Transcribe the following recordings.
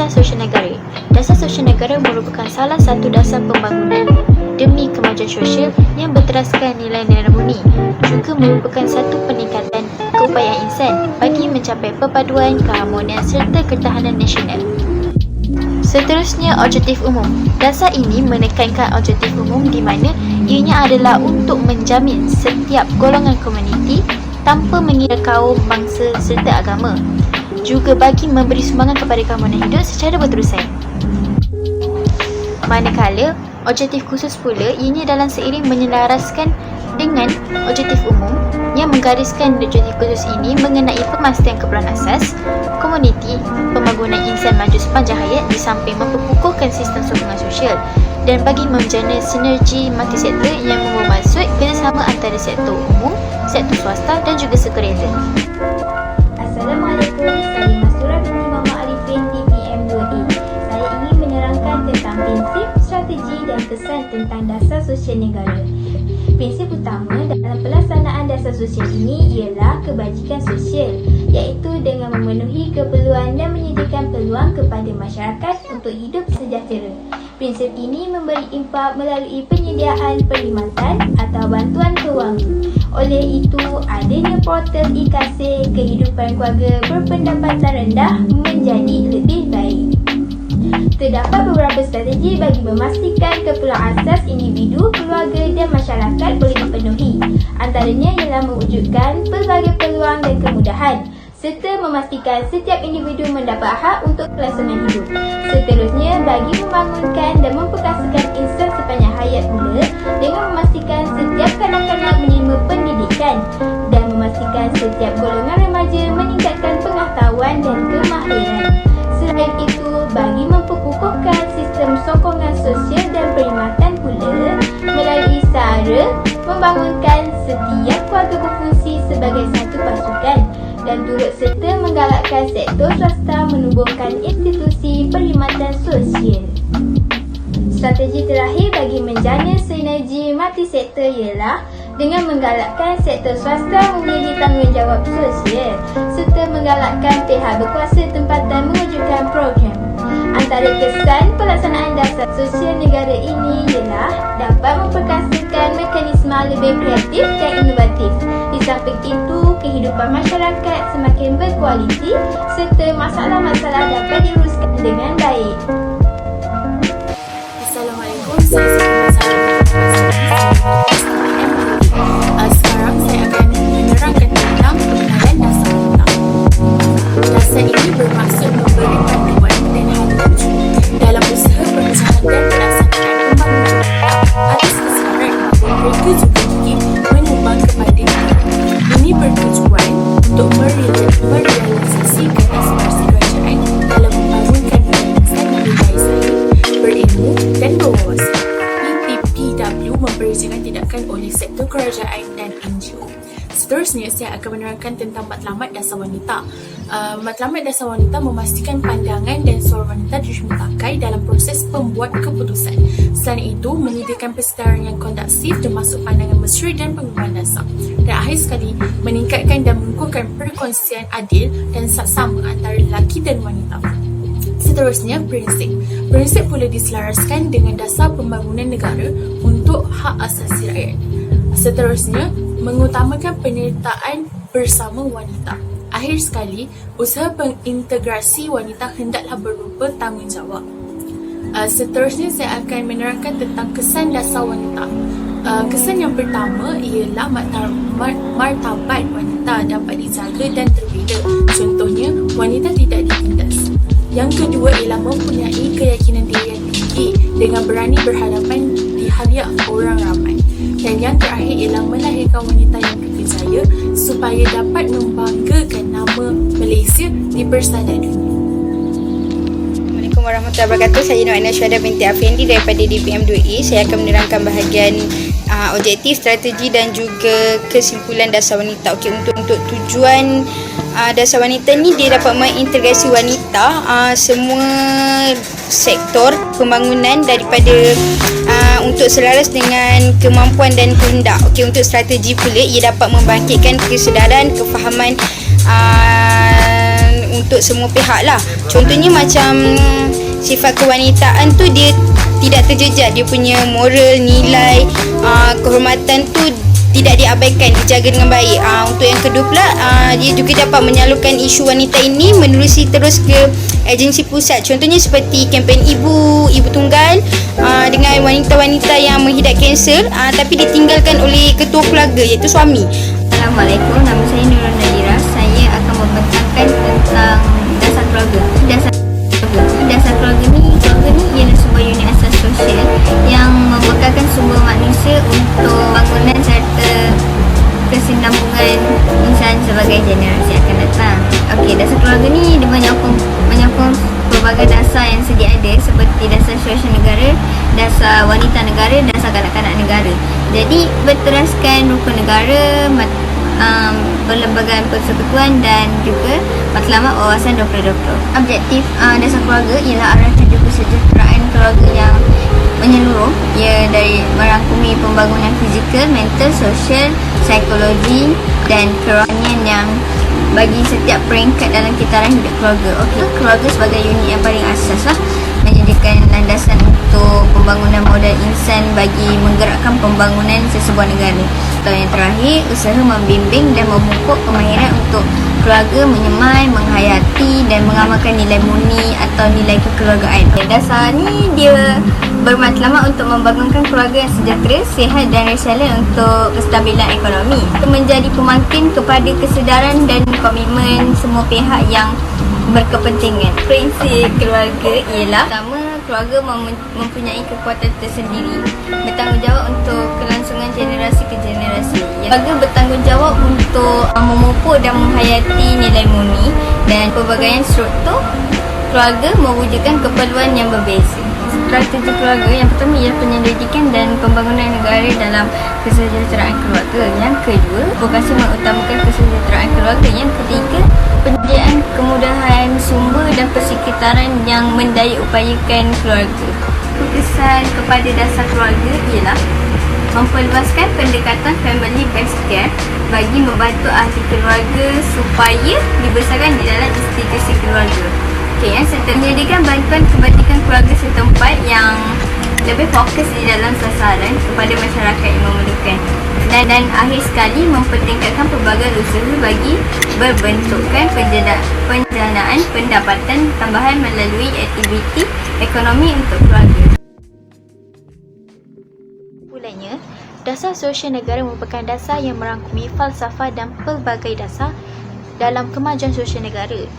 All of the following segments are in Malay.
Dasar Sosial Negara. Dasar Sosial Negara merupakan salah satu dasar pembangunan demi kemajuan sosial yang berteraskan nilai-nilai murni, juga merupakan satu peningkatan keupayaan insan bagi mencapai perpaduan, keharmonian serta ketahanan nasional. Seterusnya, objektif umum. Dasar ini menekankan objektif umum di mana ianya adalah untuk menjamin setiap golongan komuniti tanpa mengira kaum, bangsa serta agama, juga bagi memberi sumbangan kepada keamanan hidup secara berterusan. Manakala, objektif khusus pula ianya dalam seiring menyelaraskan dengan objektif umum yang menggariskan objektif khusus ini mengenai pemastian keperluan asas komuniti, pembangunan insan maju sepanjang hayat di samping memperkukuhkan sistem sokongan sosial dan bagi membina sinergi multisektor yang membawa maksud kerjasama antara sektor umum, sektor swasta dan juga sekuriti. Assalamualaikum, saya Mastura binti Muhammad Arifin DPM2A. Saya ingin menerangkan tentang prinsip, strategi dan kesan tentang dasar sosial negara. Prinsip utama dalam pelaksanaan dasar sosial ini ialah kebajikan sosial, iaitu dengan memenuhi keperluan dan menyediakan peluang kepada masyarakat untuk hidup sejahtera. Prinsip ini memberi impak melalui penyediaan perkhidmatan atau bantuan kewangan. Oleh itu, adanya portal e-kasih kehidupan keluarga berpendapatan rendah menjadi lebih baik. Terdapat beberapa strategi bagi memastikan keperluan asas individu, keluarga dan masyarakat boleh dipenuhi. Antaranya ialah mewujudkan pelbagai peluang dan kemudahan serta memastikan setiap individu mendapat hak untuk kelangsungan hidup. Seterusnya, bagi membangunkan dan memperkasakan insan sepanjang hayat pula dengan memastikan setiap kanak-kanak menerima pendidikan dan memastikan setiap golongan remaja meningkatkan pengetahuan dan kemahiran. Selain itu, bagi memperkukuhkan sistem sokongan sosial dan perkhidmatan pula melalui cara membangunkan setiap keluarga berfungsi sebagai satu pasukan dan turut serta menggalakkan sektor swasta menubuhkan institusi perkhidmatan sosial. Strategi terakhir bagi menjana sinergi multisektor ialah dengan menggalakkan sektor swasta memiliki tanggungjawab sosial serta menggalakkan pihak berkuasa tempatan mewujudkan program. Antara kesan pelaksanaan dasar sosial negara ini ialah dapat memperkasakan mekanisme lebih kreatif dan inovatif. Di samping itu, kehidupan masyarakat semakin berkualiti serta masalah-masalah dapat diuruskan dengan baik. Assalamualaikum, sekarang saya akan menerangkan tentang pengenalan dasar wanita. Dasar ini bermaksud memberi panduan dan hati dalam usaha pemecahan dan pelaksanaan pembangunan atas kesedaran bahawa mereka juga ingin menyumbang kepada negara. Ini bertujuan untuk merealisasikan aspirasi kerajaan dalam membangunkan insan yang berdaya berilmu dan berwawasan. PPW memperhitungkan tindakan oleh sektor kerajaan dan NGO. Seterusnya, saya akan menerangkan tentang matlamat dasar wanita. Matlamat dasar wanita memastikan pandangan dan suara wanita dipakai dalam proses pembuat keputusan. Selain itu, menyediakan persetaraan yang kondusif termasuk pandangan mesra dan pengumuman dasar. Dan akhir sekali, meningkatkan dan mengukuhkan perkongsian adil dan saksama antara lelaki dan wanita. Seterusnya, prinsip. Prinsip pula diselaraskan dengan dasar pembangunan negara untuk hak asasi rakyat. Seterusnya, mengutamakan penyertaan bersama wanita. Akhir sekali, usaha pengintegrasi wanita hendaklah berupa tanggungjawab. Seterusnya, saya akan menerangkan tentang kesan dasar wanita. Kesan yang pertama ialah martabat wanita dapat dijaga dan terbina. Contohnya, wanita tidak ditindas. Yang kedua ialah mempunyai keyakinan diri yang tinggi dengan berani berhadapan di hadiah orang ramai. Dan yang terakhir ialah melahirkan wanita yang berjaya supaya dapat membanggakan nama Malaysia di persada dunia. Assalamualaikum warahmatullahi wabarakatuh. Saya Nur Aina Syuhada binti Afendi daripada DPM2A. Saya akan menerangkan bahagian objektif, strategi dan juga kesimpulan dasar wanita. Okey, untuk tujuan dasar wanita ni dia dapat mengintegrasi wanita semua sektor pembangunan daripada untuk selaras dengan kemampuan dan kehendak. Okey, untuk strategi pula ia dapat membangkitkan kesedaran, kefahaman untuk semua pihak lah. Contohnya macam sifat kewanitaan tu dia tidak terjejas, dia punya moral, nilai, kehormatan tu tidak diabaikan, dijaga dengan baik. Untuk yang kedua pula, dia juga dapat menyalurkan isu wanita ini menerusi terus ke agensi pusat. Contohnya seperti kempen ibu tunggal dengan wanita-wanita yang menghidap kanser tapi ditinggalkan oleh ketua keluarga iaitu suami. Assalamualaikum, nama saya Nurul Nadira. Saya akan membentangkan tentang dasar keluarga. Dasar keluarga ni ialah sebuah unit asas sosial yang membekalkan sumber manusia untuk bangunan serta kesinambungan insan sebagai generasi akan datang. Okey, dasar keluarga ni dia menyokong pelbagai dasar yang sedia ada seperti dasar sosial negara, dasar wanita negara, dasar kanak-kanak negara. Jadi berteraskan rukun negara, perlembagaan persekutuan dan juga matlamat wawasan doktor-doktor. Objektif dasar keluarga ialah arah tuju kesejahteraan keluarga yang menyeluruh, ia dari merangkumi pembangunan fizikal, mental, sosial, psikologi dan kerohanian yang bagi setiap peringkat dalam kitaran hidup keluarga. Okey, keluarga sebagai unit yang paling asas lah, menjadikan landasan untuk pembangunan modal insan bagi menggerakkan pembangunan sesebuah negara. Atau yang terakhir, usaha membimbing dan memupuk kemahiran untuk keluarga menyemai, menghayati dan mengamalkan nilai murni atau nilai kekeluargaan. Dasar ni dia bermatlamat untuk membangunkan keluarga yang sejahtera, sihat dan resilient untuk kestabilan ekonomi. Menjadi pemangkin kepada kesedaran dan komitmen semua pihak yang berkepentingan. Prinsip keluarga ialah pertama, keluarga mempunyai kekuatan tersendiri, bertanggungjawab untuk kelangsungan generasi ke generasi. Keluarga bertanggungjawab untuk memupuk dan menghayati nilai murni dan pelbagaian struktur keluarga mewujudkan keperluan yang berbeza. Strategi keluarga yang pertama ialah penyelidikan dan pembangunan negara dalam kesejahteraan keluarga. Yang kedua, vokasi mengutamakan kesejahteraan keluarga. Yang ketiga, penyediaan kemudahan sumber dan persekitaran yang mendaya upayakan keluarga. Kesan kepada dasar keluarga ialah memperluaskan pendekatan family based care bagi membantu ahli keluarga supaya dibesarkan di dalam institusi keluarga. Okey, yang menyediakan bantuan kebajikan keluarga setempat yang lebih fokus di dalam sasaran kepada masyarakat yang memerlukan. Dan akhir sekali, mempertingkatkan pelbagai usaha bagi berbentukkan penjanaan pendapatan tambahan melalui aktiviti ekonomi untuk keluarga. Kesimpulannya, dasar sosial negara merupakan dasar yang merangkumi falsafah dan pelbagai dasar dalam kemajuan sosial negara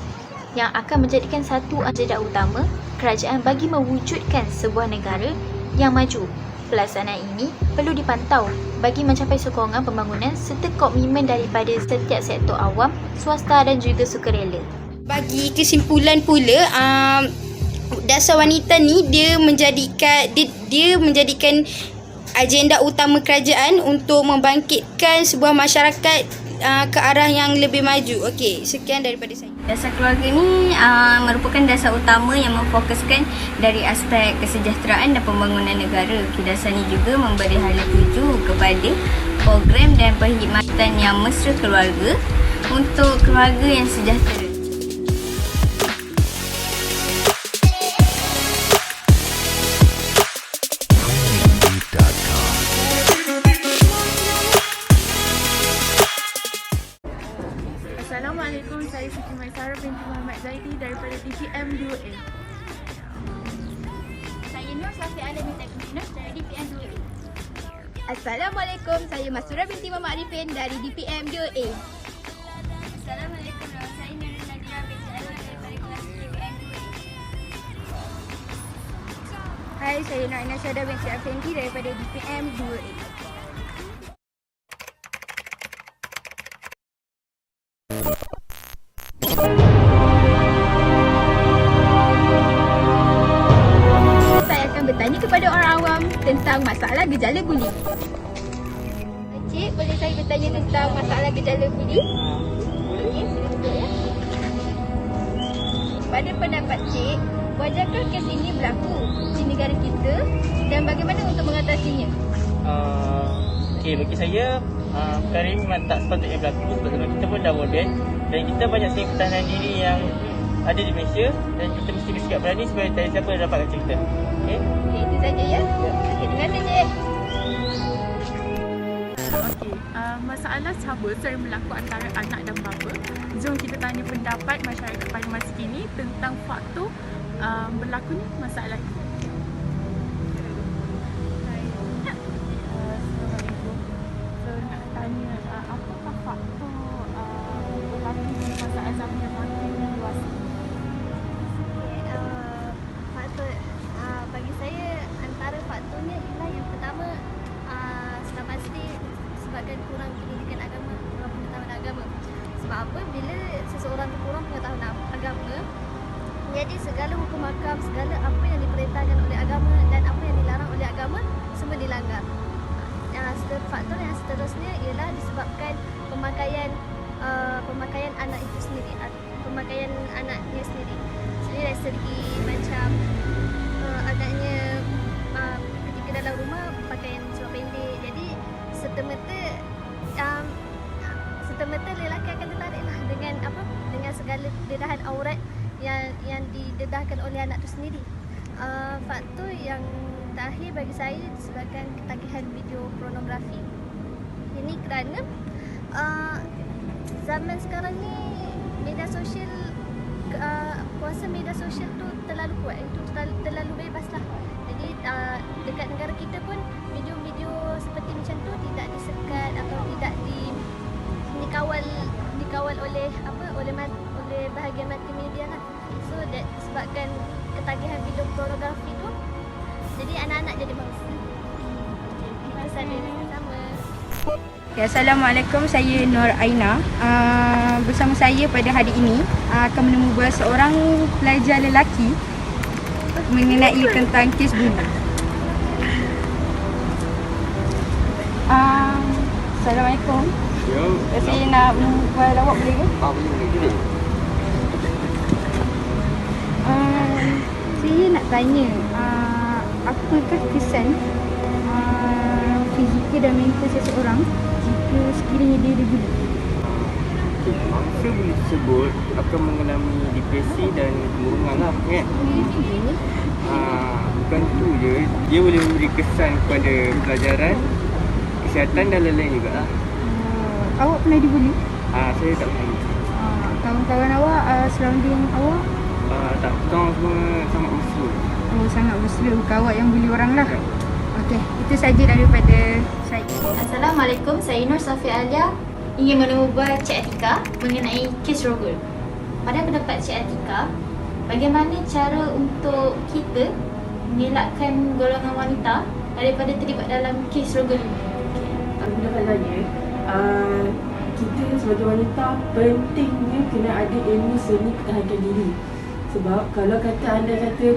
yang akan menjadikan satu agenda utama kerajaan bagi mewujudkan sebuah negara yang maju. Pelaksanaan ini perlu dipantau bagi mencapai sokongan pembangunan serta komitmen daripada setiap sektor awam, swasta dan juga sukarela. Bagi kesimpulan pula, dasar wanita ni dia menjadikan agenda utama kerajaan untuk membangkitkan sebuah masyarakat ke arah yang lebih maju. Okey, sekian daripada saya. Dasar keluarga ni merupakan dasar utama yang memfokuskan dari aspek kesejahteraan dan pembangunan negara. Dasar ni juga memberi hala tuju kepada program dan perkhidmatan yang mesra keluarga untuk keluarga yang sejahtera. Assalamualaikum, saya Siti Maisara binti Muhammad Zaidi daripada DPM 2A. Saya Nur Safi Alam binti Kuntinus dari DPM 2A. Assalamualaikum, saya Masura binti Muhammad Arifin dari DPM 2A. Assalamualaikum, nama saya Nurul Nadira binti Alam daripada kelas DPM 2A. Hai, saya Naina Syada binti Afendi daripada DPM 2A. Saya akan bertanya kepada orang awam tentang masalah gejala buli. Cik, boleh saya bertanya tentang masalah gejala buli? Okey, silakan ya. Pada pendapat Cik, wajarkah kes ini berlaku di negara kita dan bagaimana untuk mengatasinya? Okey, bagi saya perkara ini memang tak sepatutnya berlaku sebab kita pun dah moden dan kita banyak segi pertahanan diri yang ada di Malaysia dan kita mesti bersikap berani supaya tak ada siapa yang dapat kacau kita. Okey? Okay, itu saja ya. Okay, terima kasih Cik. Okey, masalah cabul sering berlaku antara anak dan bapa. Jom kita tanya pendapat masyarakat pada masa kini tentang faktor berlakunya masalah ini. Assalamualaikum. So nak tanya, apakah faktor berlakunya masalah zaman yang makin luas? Faktor bagi saya antara faktornya ialah yang pertama sudah pasti sebabkan kurang pendidikan agama, kurang pengetahuan agama. Sebab apa? Bila seseorang tu kurang pengetahuan agama, jadi segala hukum hakam, segala apa yang diperintahkan oleh agama dan apa yang dilarang oleh agama semua dilanggar. Faktor yang seterusnya ialah disebabkan pemakaian anak itu sendiri, pemakaian anaknya sendiri. Jadi dari segi macam anaknya ketika dalam rumah pakaian seluar pendek, jadi serta-merta lelaki akan tertariklah dengan segala dedahan aurat yang didedahkan oleh anak itu sendiri. Faktor yang terakhir bagi saya disebabkan ketagihan video pornografi. Ini kerana zaman sekarang ni media sosial, kuasa media sosial tu terlalu kuat, itu terlalu bebas lah. Jadi dekat negara kita pun video-video seperti macam tu tidak disekat atau tidak dikawal oleh oleh bahagian multimedia lah. So sebabkan ketagihan video pornografi tu, jadi anak-anak jadi mangsa. Itu saja. Sama. Okay, Assalamualaikum, saya Nur Aina. Bersama saya pada hari ini akan menemui seorang pelajar lelaki mengenai tentang kes bunuh. Assalamualaikum. Saya nak berbual lawak boleh ke? Boleh. Saya nak tanya, apakah kesan fizikal dan mental seseorang jika sekiranya dia dibuli? Mangsa boleh disebut akan mengalami depresi dan kemurungan lah kan? Bukan tu je, dia boleh memberi kesan kepada pelajaran, kesihatan dan lain-lain juga lah. Awak pernah dibuli? Saya tak pernah. Kawan-kawan awak, surrounding awak? Tak, kita semua sangat mesra. Oh, sangat mesra. Bukan awak yang buli orang lah. Ya. Okey, itu saja daripada saya. Assalamualaikum, saya Nur Safi Alia ingin menubah Cik Atika mengenai kes rogol. Pada pendapat Cik Atika, bagaimana cara untuk kita mengelakkan golongan wanita daripada terlibat dalam kes rogol ini? Pendapat saya, kita sebagai wanita pentingnya kena ada ilmu seni pertahankan diri. Sebab kalau anda kata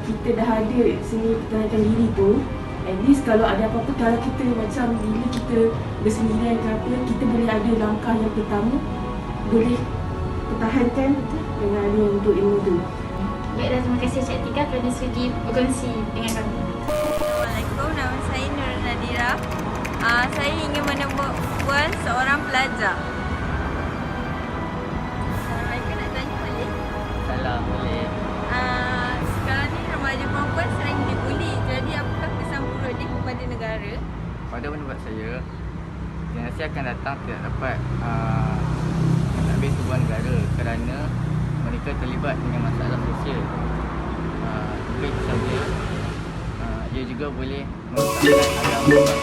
kita dah ada seni pertahankan diri tu, at least kalau ada apa-apa, kalau kita macam bila kita bersendirian ke apa, kita boleh ada langkah yang pertama, boleh pertahankan dengan ada untuk ilmu tu. Baiklah, terima kasih Cik Atika kerana sudi berkongsi dengan kami. Assalamualaikum, nama saya Nur Nadira. Saya ingin menemui seorang pelajar. Assalamualaikum, nak tanya boleh? Salam, boleh. Sekarang ni remaja perempuan sering dibuli. Jadi apakah kesan buruk dia kepada negara? Pada pendapat saya, generasi akan datang tidak dapat mengambil sebuah negara kerana mereka terlibat dengan masalah sosial. Juga itu saja, ia juga boleh mengubahkan agama.